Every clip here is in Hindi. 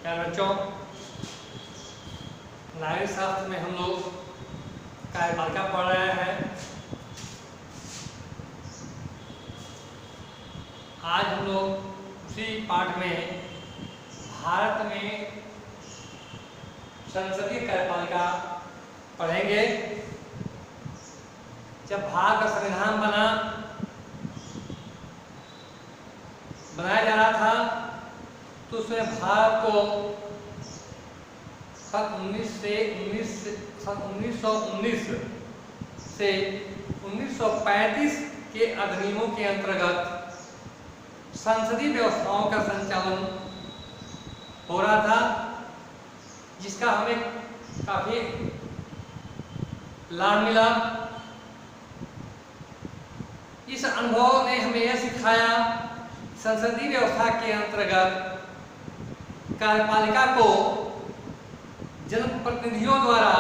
क्या बच्चों, नागरिक शास्त्र में हम लोग कार्यपालिका पढ़ रहे हैं। आज हम लोग उसी पाठ में भारत में संसदीय कार्यपालिका पढ़ेंगे। जब भारत का संविधान बनाया जा रहा था तो उसमें भारत को सन 1919 से 1935 के अधिनियमों के अंतर्गत संसदीय व्यवस्थाओं का संचालन हो रहा था, जिसका हमें काफी लाभ मिला। इस अनुभव ने हमें यह सिखाया, संसदीय व्यवस्था के अंतर्गत कार्यपालिका को जनप्रतिनिधियों द्वारा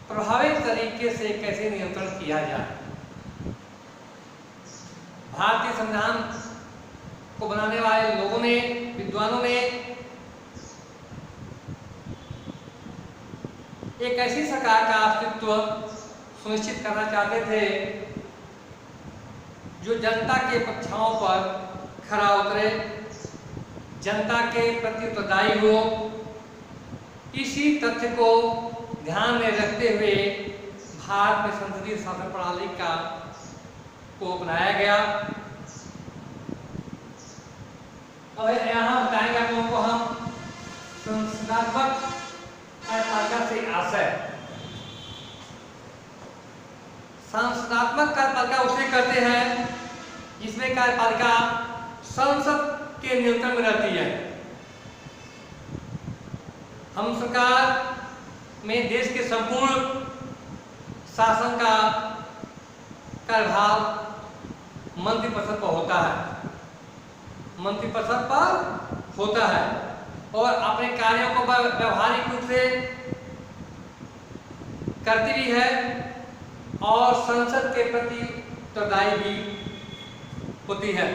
प्रभावी तरीके से कैसे नियंत्रण किया जाए। भारतीय संविधान को बनाने वाले लोगों ने, विद्वानों ने एक ऐसी सरकार का अस्तित्व सुनिश्चित करना चाहते थे जो जनता के पक्षाओं पर खरा उतरे, जनता के प्रति उत्तरदायी हो। इसी तथ्य को ध्यान में रखते हुए भारत में संसदीय शासन प्रणाली को अपनाया गया। अब यहाँ बताएंगे आप लोगों को हम संसदात्मक कार्यपालिका से आशय। संसदात्मक कार्यपालिका उसे कहते हैं जिसमें कार्यपालिका संसद के नियंत्रण में रहती है। हम सरकार में देश के संपूर्ण शासन का कार्यभार मंत्रिपरिषद पर होता है, मंत्रिपरिषद पर होता है और अपने कार्यों को व्यवहारिक रूप से करती भी है और संसद के प्रति उत्तरदायी भी होती है।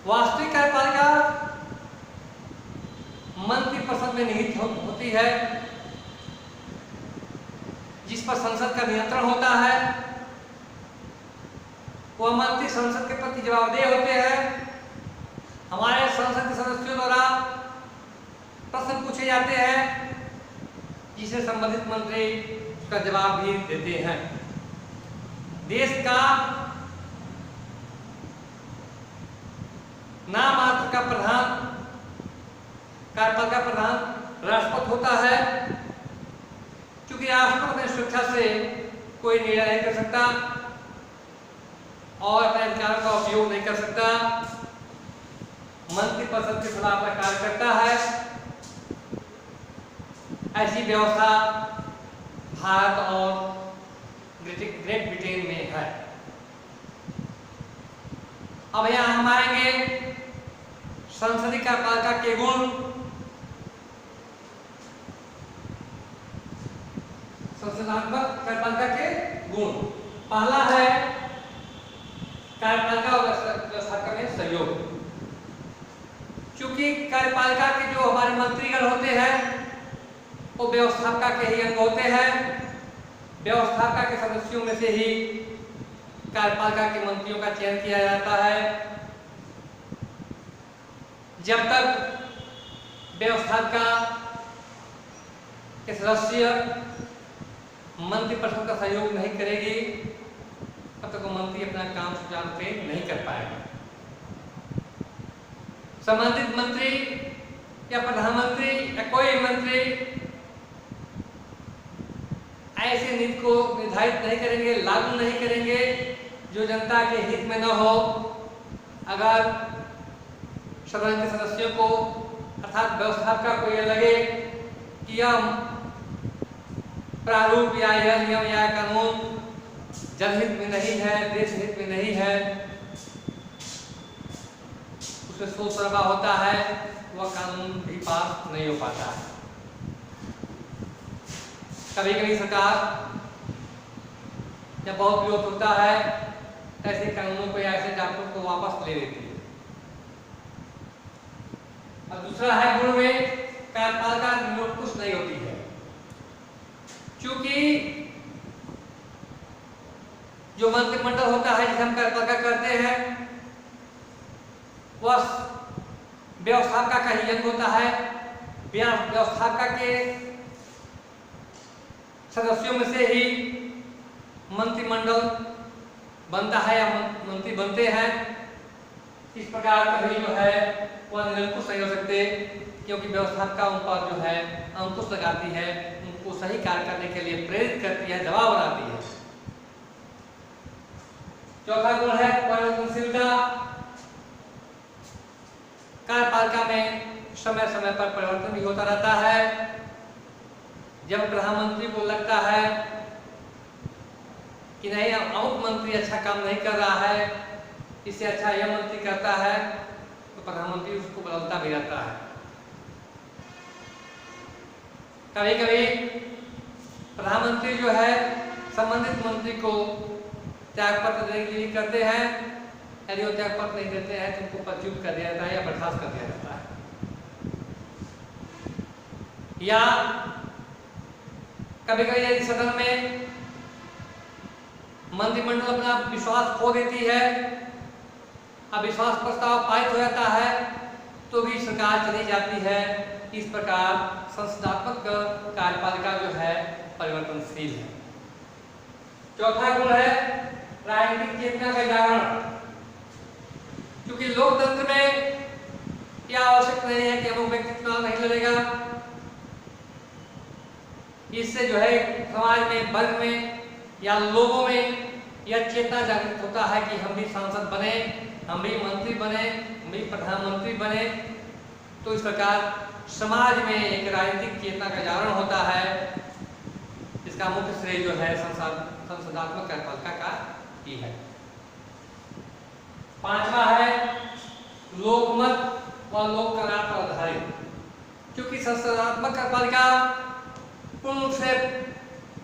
वास्तविक कार्यपालिका मंत्रिपरिषद में निहित होती है, जिस पर संसद का नियंत्रण होता है। वह मंत्री संसद के प्रति जवाबदेह होते हैं। हमारे संसद के सदस्यों द्वारा प्रश्न पूछे जाते हैं, जिसे संबंधित मंत्री उसका जवाब भी देते हैं। देश का नाम मात्र का प्रधान, कार्यपालिका प्रधान राष्ट्रपति होता है। क्योंकि राष्ट्रपति अपनी स्वेच्छा से कोई निर्णय नहीं कर सकता और अपने अधिकारों का उपयोग नहीं कर सकता, मंत्रिपरिषद के खिलाफ अपना कार्य करता है। ऐसी व्यवस्था भारत और ग्रेट ब्रिटेन में है। अब यहाँ हम आएंगे संसदीय कार्यपालिका के गुण। संसदात्मक कार्यपालिका के गुण, पहला है कार्यपालिका और व्यवस्थापन में सहयोग। क्योंकि कार्यपालिका के जो हमारे मंत्रीगण होते हैं वो व्यवस्थापिका के ही अंग होते हैं। व्यवस्थापिका के सदस्यों में से ही कार्यपालिका के मंत्रियों का चयन किया जाता है। जब तक व्यवस्थापिका के सदस्य मंत्रिपरिषद का सहयोग नहीं करेगी, तब तक वो मंत्री अपना काम सुचारू रूप से नहीं कर पाएगा। संबंधित मंत्री या प्रधानमंत्री या कोई मंत्री ऐसे नीति को निर्धारित नहीं करेंगे, लागू नहीं करेंगे जो जनता के हित में न हो। अगर सदन के सदस्यों को अर्थात व्यवस्थापिका को यह लगे कि यह प्रारूप या यह नियम या कानून जनहित में नहीं है, देश हित में नहीं है, उसमें शोर शराबा होता है, वह कानून भी पास नहीं हो पाता है। कभी कभी सरकार जब बहुत विरोध होता है ऐसे कानूनों को या ऐसे डॉक्टरों को वापस ले लेती है। और दूसरा है गुण में कार्यपालिका निरंकुश नहीं होती है, क्योंकि जो मंत्रिमंडल होता है जिसे हम कार्यपालिका करते हैं वह व्यवस्थापिका का ही अंग होता है। व्यवस्थापिका के सदस्यों में से ही मंत्रिमंडल बनता है या मंत्री बनते हैं। इस प्रकार कभी जो है वह निरंकुश नहीं हो सकते, क्योंकि व्यवस्थापिका उन पर जो है अंकुश लगाती है, उनको सही कार्य करने के लिए प्रेरित करती है, दबाव बनाती है। चौथा गुण है परिवर्तनशीलता। कार्यपालिका में समय समय पर परिवर्तन भी होता रहता है। जब प्रधानमंत्री को लगता है कि नहीं अमुक मंत्री अच्छा काम नहीं कर रहा है, इससे अच्छा यह मंत्री करता है, तो प्रधानमंत्री उसको बदलता भी रहता है। कभी कभी प्रधानमंत्री जो है संबंधित मंत्री को त्याग पत्र देने के लिए करते हैं। यदि वो त्याग पत्र नहीं देते हैं तो उनको पदच्युत कर दिया जाता है या बर्खास्त कर दिया जाता है। या कभी कभी यदि सदन में मंत्रिमंडल अपना विश्वास खो देती है, अविश्वास प्रस्ताव पारित हो जाता है, तो भी सरकार चली जाती है। इस प्रकार संसदात्मक कार्यपालिका जो है परिवर्तनशील है। चौथा गुण है राजनीतिक चेतना का जागरण। क्योंकि लोकतंत्र में यह आवश्यक नहीं है कि अमुक व्यक्ति चुनाव नहीं लड़ेगा। इससे जो है समाज में, वर्ग में या लोगों में यह चेतना जागृत होता है कि हम भी सांसद बने, हम भी मंत्री बने, हम भी प्रधानमंत्री बने। तो इस प्रकार समाज में एक राजनीतिक चेतना का जागरण होता है। इसका मुख्य श्रेय जो है संसदात्मक कार्यपालिका का ही है। पांचवा है लोकमत व लोक करार पर आधारित। क्योंकि संसदात्मक कार्यपालिका पूर्ण रूप से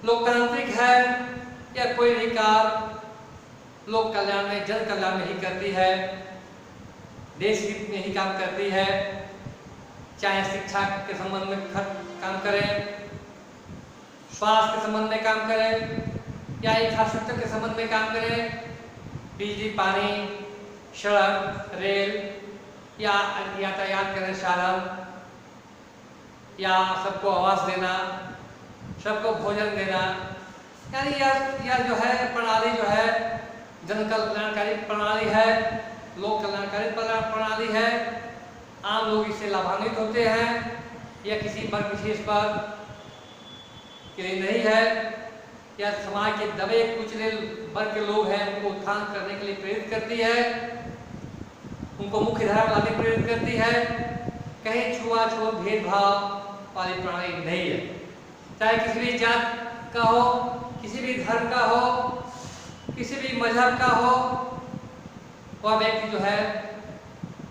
लोकतांत्रिक है, या कोई भी कार्य लोक कल्याण में, जन कल्याण में ही करती है, देश हित में ही काम करती है। चाहे शिक्षा के संबंध में काम करें, स्वास्थ्य के संबंध में काम करें, या इंफ्रास्ट्रक्चर के संबंध में काम करें, बिजली, पानी, सड़क, रेल या यातायात के साधन, या सबको आवास देना, सबको भोजन देना, यानी यह जो है प्रणाली जो है जन कल्याणकारी प्रणाली है, लोक कल्याणकारी प्रणाली है। आम लोग इससे लाभान्वित होते हैं। यह किसी वर्ग विशेष पर के लिए नहीं है, या समाज के दबे कुचले वर्ग के लोग हैं उनको उत्थान करने के लिए प्रेरित करती है, उनको मुख्य धारा लाने प्रेरित करती है। कहीं छुआछूत भेदभाव वाली प्रणाली नहीं है। चाहे किसी भी जात का हो, किसी भी धर्म का हो, किसी भी मजहब का हो, वह व्यक्ति जो है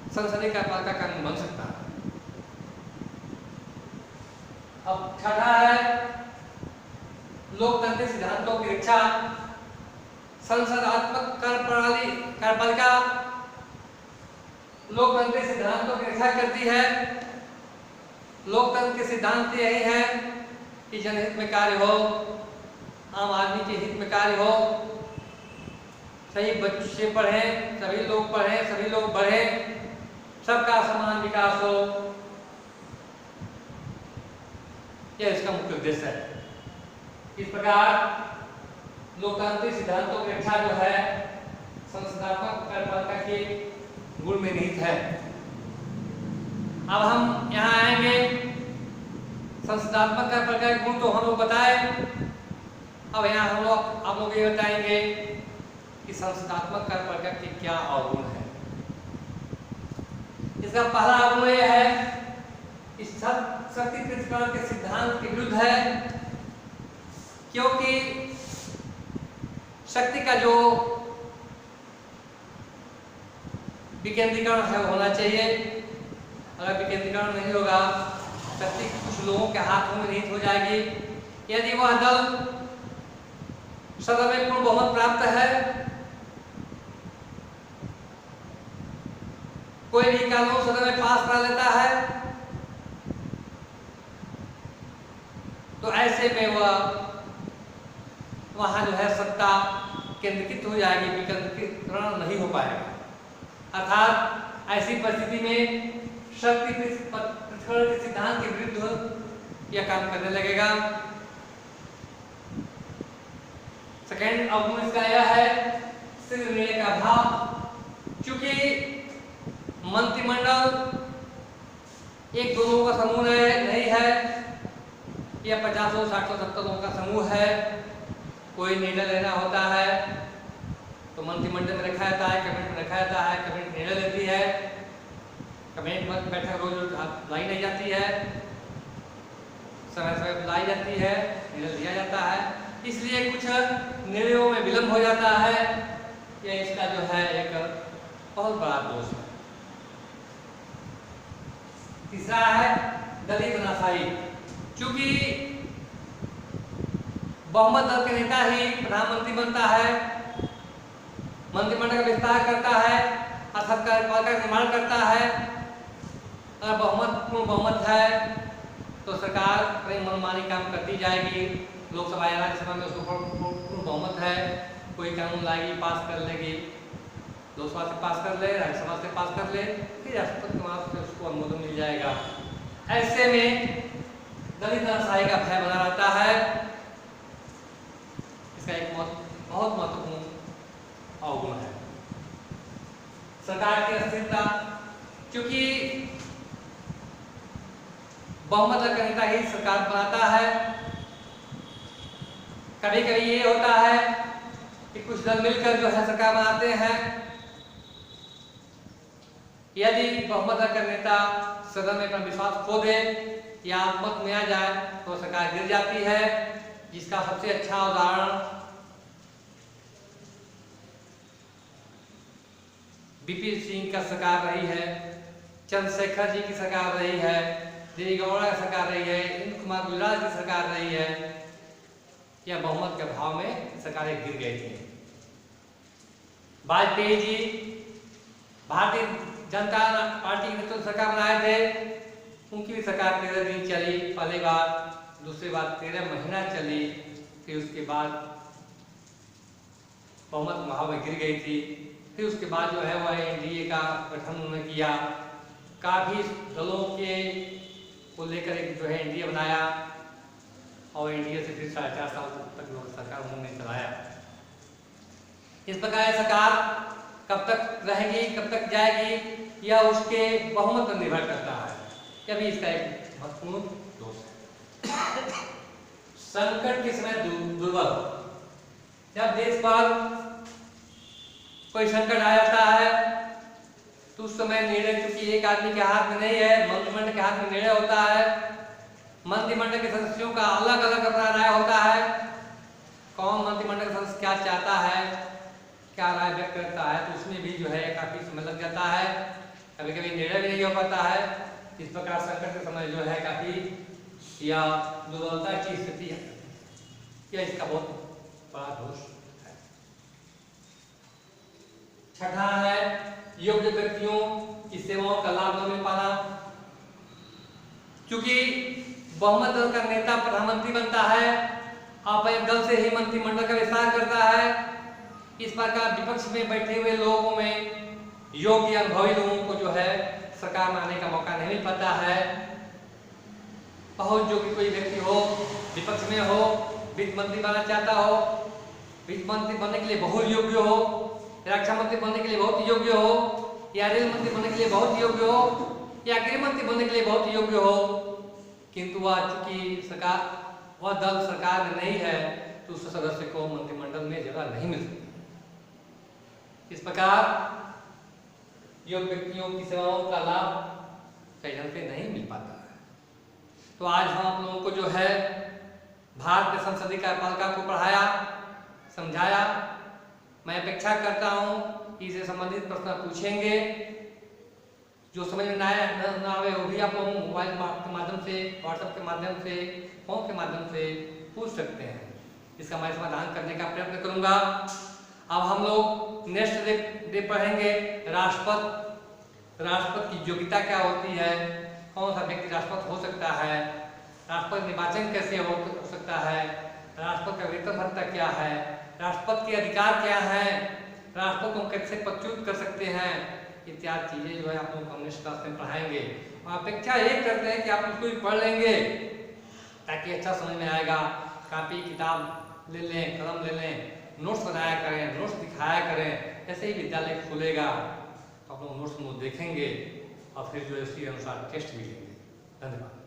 संसदीय कार्यपालिका का बन सकता है। अब छठा है लोकतांत्रिक सिद्धांतों की रक्षा। संसदात्मक कार्यपालिका लोकतांत्रिक सिद्धांतों की रक्षा करती है। लोकतंत्र के सिद्धांत यही है कि जनहित में कार्य हो, आम आदमी के हित में कार्य हो, सही बच्चे पढ़ें, सभी लोग पढ़ें, सभी लोग बढ़ें, सबका समान विकास हो। यह इसका मुख्य उद्देश्य है। इस प्रकार लोकतांत्रिक सिद्धांतों की रक्षा जो है संसदात्मक कार्यपालिका के गुण में निहित है। अब हम यहाँ आएंगे, संसदात्मक कार्यपालिका के गुण तो हम लोग बताए। अब यहाँ हम लोग आप लोग ये बताएंगे कि संसदात्मक कार्यपालिका के क्या अवगुण है। इसका पहला अवगुण यह है इस शक्ति पृथक्करण के सिद्धांत के विरुद्ध है, क्योंकि शक्ति का जो विकेंद्रीकरण है वो होना चाहिए। अगर विकेंद्रीकरण नहीं होगा, शक्ति कुछ लोगों के हाथों में निहित हो जाएगी। यदि वह दल सदन में पूर्ण बहुमत प्राप्त है, कोई भी कानून सदन में पास करा लेता है, ऐसे में वह वहाँ जो है सत्ता केंद्रीकृत हो जाएगी, विकेंद्रीकरण नहीं हो पाएगा। अर्थात ऐसी परिस्थिति में शक्ति पृथक्करण के सिद्धांत के विरुद्ध यह काम करने लगेगा। सेकेंड अवगुण इसका यह है शीघ्र निर्णय का अभाव। चूंकि मंत्रिमंडल एक दो लोगों का समूह नहीं है, यह 50 60 70 लोगों का समूह है। कोई निर्णय लेना होता है तो मंत्रिमंडल में रखा जाता है, कैबिनेट में रखा जाता है, कैबिनेट निर्णय लेती है, कैबिनेट में बैठक रोज बुलाई नहीं जाती है, समय समय बुलाई जाती है, निर्णय लिया जाता है। इसलिए कुछ निर्णयों में विलंब हो जाता है। यह इसका जो है एक बहुत बड़ा दोष है। तीसरा है दलीय तानाशाही। चूंकि बहुमत दल के नेता ही प्रधानमंत्री बनता है, मंत्रिमंडल का विस्तार करता है, अर्थात कार्यकाल का निर्माण करता है। अगर बहुमत है तो सरकार अपनी मनमानी काम करती जाएगी। लोकसभा या राज्यसभा में उसको पूर्ण बहुमत है, कोई कानून लाएगी, पास कर लेगी, लोकसभा से पास कर ले, राज्यसभा से पास कर ले, फिर राष्ट्रपति के वहां से उसको अनुमोदन मिल जाएगा। ऐसे में दलित तानाशाही का भय बना रहता है। इसका एक बहुत महत्वपूर्ण अवगुण है सरकार की अस्थिरता। क्योंकि बहुमत का नेता ही सरकार बनाता है। कभी कभी ये होता है कि कुछ दल मिलकर जो है सरकार बनाते हैं। यदि बहुमत का नेता सदन में अपना विश्वास खो दे या मत में आ जाए तो सरकार गिर जाती है, जिसका सबसे अच्छा उदाहरण बीपी सिंह का सरकार रही है, चंद्रशेखर जी की सरकार रही है, देवेगौड़ा की सरकार रही है, इंद्र कुमार गुजराल की सरकार रही है। यह बहुमत के अभाव में सरकारें गिर गई थी। वाजपेयी जी भारतीय जनता पार्टी के नेतृत्व सरकार बनाए थे, उनकी भी सरकार 13 दिन चली, पहली बार, दूसरी बार 13 महीना चली, फिर उसके बाद बहुमत अभाव में गिर गई थी। फिर उसके बाद जो है वह एनडीए का गठन उन्होंने किया, काफी दलों के को लेकर एक जो है एनडीए बनाया और एनडीए से फिर 4.5 साल तक लोग सरकार उन्होंने चलाया। इस प्रकार सरकार कब तक रहेगी, कब तक जाएगी, यह उसके बहुमत पर निर्भर करता है। यह भी इसका एक महत्वपूर्ण दोष है। संकट के समय दुर्बल। जब देश पर कोई संकट आ जाता है तो उस समय निर्णय, क्योंकि एक आदमी के हाथ में नहीं है, मंत्रिमंडल के हाथ में निर्णय होता है। मंत्रिमंडल के सदस्यों का अलग अलग अपना राय होता है। कौन मंत्रिमंडल का सदस्य क्या चाहता है, क्या राय व्यक्त करता है, तो उसमें भी जो है काफी समय लग जाता है। कभी कभी निर्णय भी नहीं हो पाता है। इस प्रकार संकट के समय जो है काफी या दुर्बलता की स्थिति है, यह इसका बहुत बड़ा दोष है। छठा है योग्य व्यक्तियों की सेवाओं का लाभ न मिल पाना। क्योंकि बहुमत दल का नेता प्रधानमंत्री बनता है, अपने दल से ही मंत्रिमंडल का विस्तार करता है। इस प्रकार विपक्ष में बैठे हुए लोगों में योग्य अनुभवी लोगों को जो है सरकार में आने का मौका नहीं मिल पाता है। बहुत योग्य कोई व्यक्ति हो, विपक्ष में हो, वित्त मंत्री बनना चाहता हो, वित्त मंत्री बनने के लिए बहुत योग्य हो, रक्षा मंत्री बनने के लिए बहुत योग्य हो, या रेल मंत्री बनने के लिए बहुत योग्य हो, या गृह मंत्री बनने के लिए बहुत योग्य हो, किंतु वह चूंकि वह दल सरकार में नहीं है तो उस सदस्य को मंत्रिमंडल में जगह नहीं मिल सकती। इस प्रकार योग्य व्यक्तियों की सेवाओं का लाभ कई ढंग से नहीं मिल पाता है। तो आज हम आप लोगों को जो है भारत के संसदीय कार्यपालिका को पढ़ाया, समझाया। मैं अपेक्षा करता हूँ कि इससे संबंधित प्रश्न पूछेंगे। जो समझ में ना आवे वो भी आप लोग मोबाइल के माध्यम से, व्हाट्सएप के माध्यम से, फोन के माध्यम से पूछ सकते हैं। इसका मैं समाधान करने का प्रयत्न करूंगा। अब हम लोग नेक्स्ट डे पढ़ेंगे राष्ट्रपति की योग्यता क्या होती है, कौन सा व्यक्ति राष्ट्रपति हो सकता है, राष्ट्रपति निर्वाचन कैसे हो सकता है, राष्ट्रपति का वेतन भत्ता क्या है, राष्ट्रपति के अधिकार क्या है, राष्ट्रपति को कैसे पदच्युत कर सकते हैं, इत्यादि चीजें जो है आप लोग कम्युनिस्ट क्लास में पढ़ाएंगे। और अपेक्षा ये करते हैं कि आप उसको भी पढ़ लेंगे ताकि अच्छा समझ में आएगा। कापी किताब ले लें, कलम ले लें, नोट्स बनाया करें, नोट्स दिखाया करें। जैसे ही विद्यालय खुलेगा तो आप लोग नोट्स देखेंगे और फिर जो है उसी अनुसार टेस्ट भी लेंगे। धन्यवाद।